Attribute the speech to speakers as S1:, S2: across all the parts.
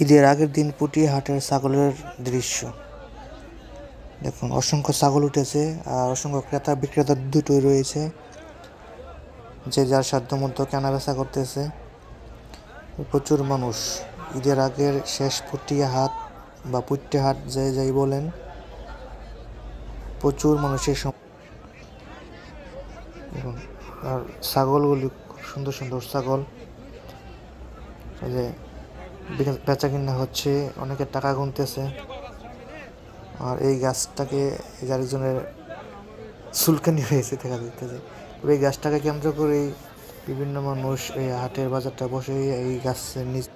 S1: ঈদের আগের দিন পুটিয়া হাটের ছাগলের দৃশ্য দেখুন। অসংখ্য ছাগল উঠেছে আর অসংখ্য ক্রেতা বিক্রেতা দুটোই রয়েছে, যে যার সাধ্য মতো কেনাবেচা করতেছে। প্রচুর মানুষ। ঈদের আগের শেষ পুটিয়া হাট বা পুট্টে হাট যে যাই বলেন, প্রচুর মানুষের দেখুন। আর ছাগলগুলি খুব সুন্দর সুন্দর ছাগল, যে বেচা কিনা হচ্ছে, অনেকে টাকা গুনতেছে। আর এই গাছটাকে আরেকজনের চুলকানি হয়েছে দেখা যাচ্ছে। তবে এই গাছটাকে কেন্দ্র করেই বিভিন্ন মানুষ এই হাটের বাজারটা বসে। এই গাছের নিচ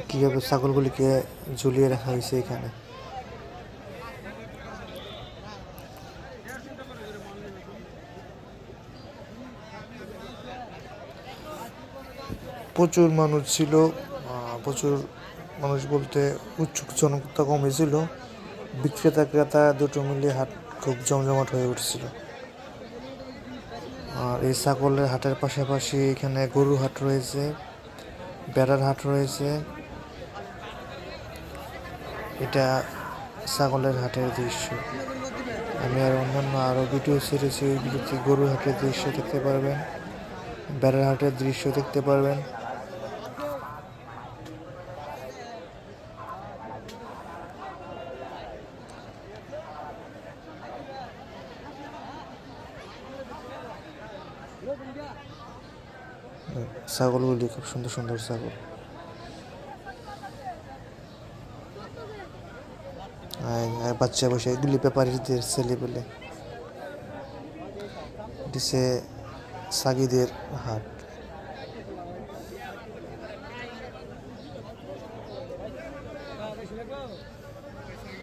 S1: কীভাবে ছাগলগুলিকে ঝুলিয়ে রাখা হয়েছে এখানে। প্রচুর মানুষ ছিল, প্রচুর মানুষ বলতে উৎসুক জনতা কমেছিল। বিক্রেতা ক্রেতা দুটো মিলে হাট খুব জমজমাট হয়ে উঠছিল। আর এই ছাগলের হাটের পাশাপাশি এখানে গরুর হাট রয়েছে, বেড়ার হাট রয়েছে। এটা ছাগলের হাটের দৃশ্য। আমি আর অন্যান্য আরও ভিডিও ছেড়েছি, ওই ভিডিওতে গরুর হাটের দৃশ্য দেখতে পারবেন, বেড়ার হাটের দৃশ্য দেখতে পারবেন। ছাগলগুলি খুব সুন্দর সুন্দর ছাগল। বাচ্চা বসে এগুলি ব্যাপারীদের ছেলে পেলে দিছে। সাগিদের হাট।